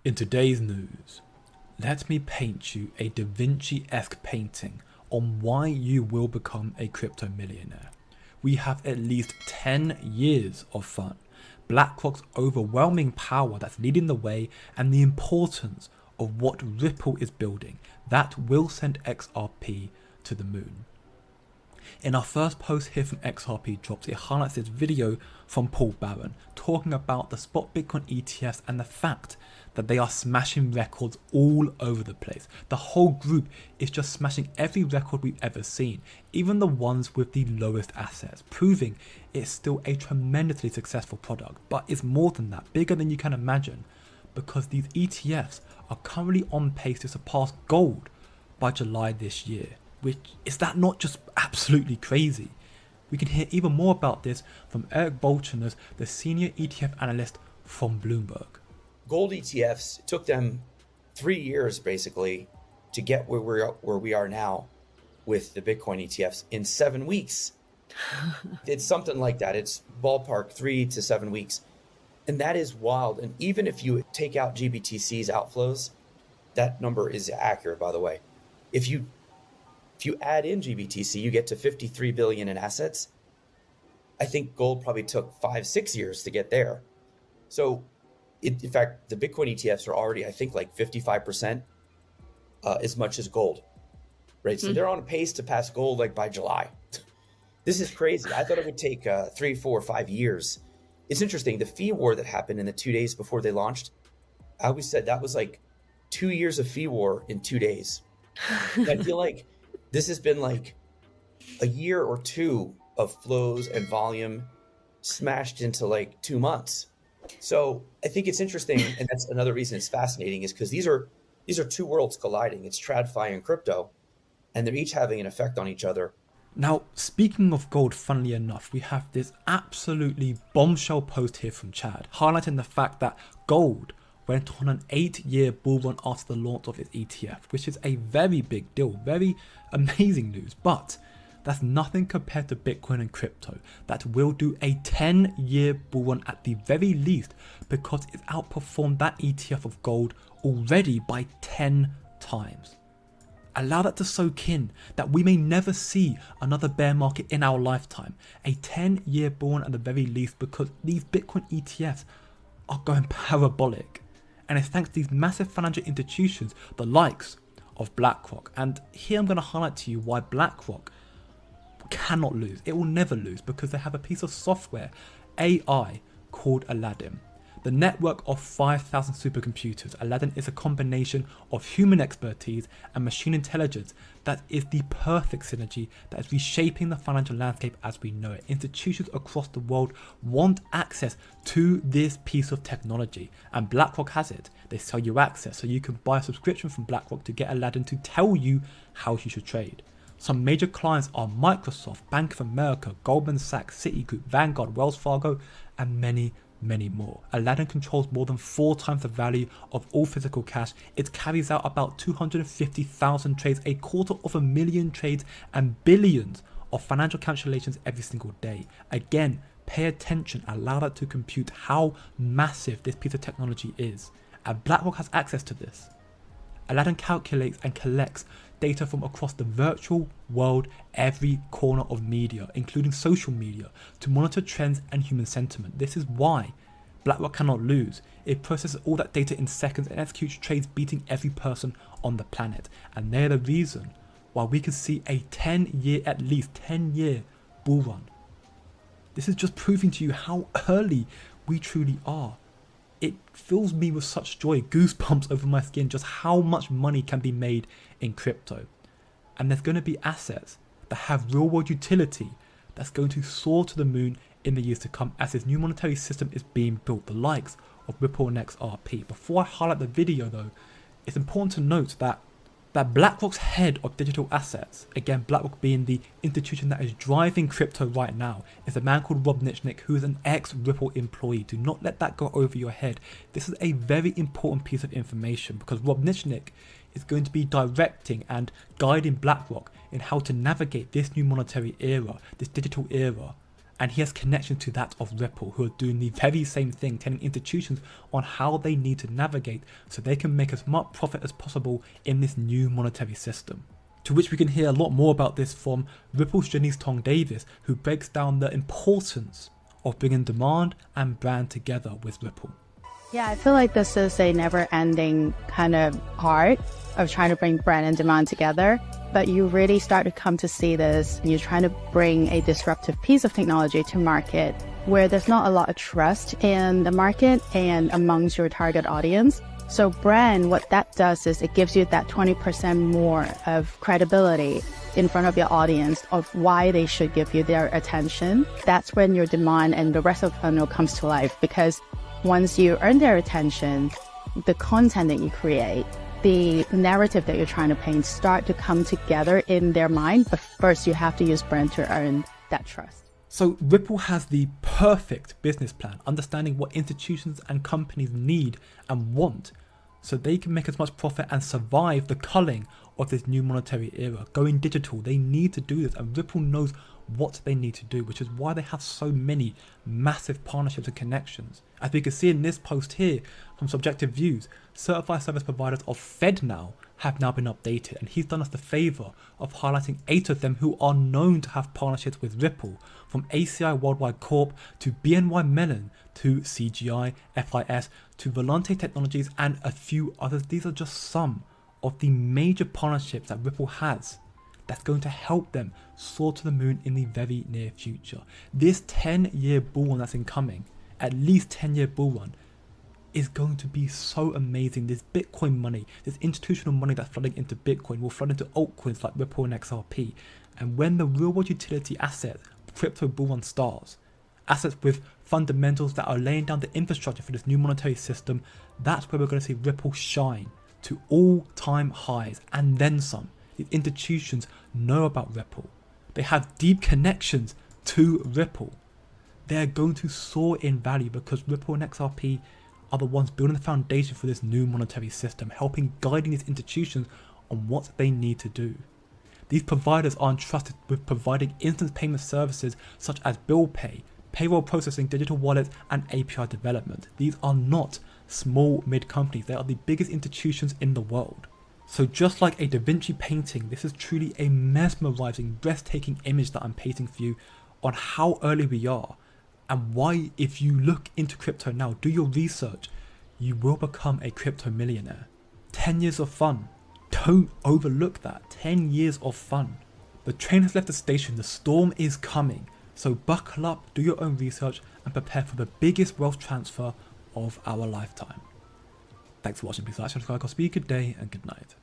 In today's news, let me paint you a Da Vinci-esque painting on why you will become a crypto millionaire. We have at least 10 years of fun, BlackRock's overwhelming power that's leading the way, and the importance of what Ripple is building that will send XRP to the moon. In our first post here from XRP Drops, it highlights this video from Paul Barron talking about the spot Bitcoin ETFs and the fact that they are smashing records all over the place. The whole group is just smashing every record we've ever seen, even the ones with the lowest assets, proving it's still a tremendously successful product. But it's more than that, bigger than you can imagine, because these ETFs are currently on pace to surpass gold by July this year. Which is that not just absolutely crazy? We can hear even more about this from Eric Boltoners, the senior ETF analyst from Bloomberg. Gold ETFs, it took them 3 years basically to get where we are now with the Bitcoin ETFs in 7 weeks. It's something like that. It's ballpark 3 to 7 weeks. And that is wild. And even if you take out GBTC's outflows, that number is accurate, by the way. If you add in GBTC, you get to 53 billion in assets. I think gold probably took 5-6 years to get there. So in fact, the Bitcoin ETFs are already, I think, like 55% as much as gold, right? So they're on a pace to pass gold like by July. This is crazy. I thought it would take 3, 4, 5 years. It's interesting. The fee war that happened in the 2 days before they launched, I always said that was like 2 years of fee war in 2 days. And I feel like this has been like a year or two of flows and volume smashed into like 2 months. So I think it's interesting, and that's another reason it's fascinating, is because these are two worlds colliding. It's TradFi and crypto, and they're each having an effect on each other. Now, speaking of gold, funnily enough, we have this absolutely bombshell post here from Chad, highlighting the fact that gold went on an 8-year bull run after the launch of its ETF, which is a very big deal, very amazing news, but that's nothing compared to Bitcoin and crypto that will do a 10-year bull run at the very least, because it's outperformed that ETF of gold already by 10 times. Allow that to soak in, that we may never see another bear market in our lifetime. A 10-year bull run at the very least, because these Bitcoin ETFs are going parabolic. And it's thanks to these massive financial institutions, the likes of BlackRock. And here I'm going to highlight to you why BlackRock cannot lose. It will never lose, because they have a piece of software, AI, called Aladdin. The network of 5,000 supercomputers. Aladdin is a combination of human expertise and machine intelligence that is the perfect synergy that is reshaping the financial landscape as we know it. Institutions across the world want access to this piece of technology, and BlackRock has it. They sell you access, so you can buy a subscription from BlackRock to get Aladdin to tell you how you should trade. Some major clients are Microsoft, Bank of America, Goldman Sachs, Citigroup, Vanguard, Wells Fargo, and many more. Aladdin controls more than 4 times the value of all physical cash. It carries out about 250,000 trades, 250,000 trades, and billions of financial calculations every single day. Again, pay attention, allow that to compute how massive this piece of technology is. And BlackRock has access to this. Aladdin calculates and collects data from across the virtual world, every corner of media, including social media, to monitor trends and human sentiment. This is why BlackRock cannot lose. It processes all that data in seconds and executes trades beating every person on the planet. And they're the reason why we can see a 10-year, at least 10-year bull run. This is just proving to you how early we truly are. It fills me with such joy, goosebumps over my skin, just how much money can be made in crypto. And there's going to be assets that have real world utility that's going to soar to the moon in the years to come as this new monetary system is being built, the likes of Ripple and XRP. Before I highlight the video though, it's important to note that BlackRock's head of digital assets, again BlackRock being the institution that is driving crypto right now, is a man called Rob Nichnick, who is an ex-Ripple employee. Do not let that go over your head. This is a very important piece of information, because Rob Nichnick is going to be directing and guiding BlackRock in how to navigate this new monetary era, this digital era, And he has connections to that of Ripple, who are doing the very same thing, telling institutions on how they need to navigate so they can make as much profit as possible in this new monetary system. To which we can hear a lot more about this from Ripple's Janice Tong Davis, who breaks down the importance of bringing demand and brand together with Ripple. Yeah, I feel like this is a never-ending kind of art of trying to bring brand and demand together. But you really start to come to see this, and you're trying to bring a disruptive piece of technology to market where there's not a lot of trust in the market and amongst your target audience. So brand, what that does is it gives you that 20% more of credibility in front of your audience of why they should give you their attention. That's when your demand and the rest of the funnel comes to life, because once you earn their attention, the content that you create, the narrative that you're trying to paint start to come together in their mind. But first, you have to use brand to earn that trust. So Ripple has the perfect business plan, understanding what institutions and companies need and want so they can make as much profit and survive the culling of this new monetary era. Going digital, they need to do this, and Ripple knows what they need to do, which is why they have so many massive partnerships and connections. As we can see in this post here from Subjective Views, certified service providers of FedNow have now been updated, and he's done us the favor of highlighting 8 of them who are known to have partnerships with Ripple, from ACI Worldwide Corp to BNY Mellon to CGI, FIS to Volante Technologies and a few others. These are just some of the major partnerships that Ripple has that's going to help them soar to the moon in the very near future. This 10-year bull run that's incoming, at least 10-year bull run, is going to be so amazing. This Bitcoin money, this institutional money that's flooding into Bitcoin will flood into altcoins like Ripple and XRP. And when the real world utility asset, crypto bull run starts, assets with fundamentals that are laying down the infrastructure for this new monetary system, that's where we're going to see Ripple shine to all-time highs and then some. These institutions know about Ripple. They have deep connections to Ripple. They're going to soar in value because Ripple and XRP are the ones building the foundation for this new monetary system, helping guiding these institutions on what they need to do. These providers are entrusted with providing instant payment services such as bill pay, payroll processing, digital wallets, and API development. These are not small mid companies. They are the biggest institutions in the world. So just like a Da Vinci painting, this is truly a mesmerizing, breathtaking image that I'm painting for you on how early we are and why, if you look into crypto now, do your research, you will become a crypto millionaire. 10 years of fun. Don't overlook that. 10 years of fun. The train has left the station. The storm is coming. So buckle up, do your own research, and prepare for the biggest wealth transfer of our lifetime. Thanks for watching. Please like, subscribe, be good day, and good night.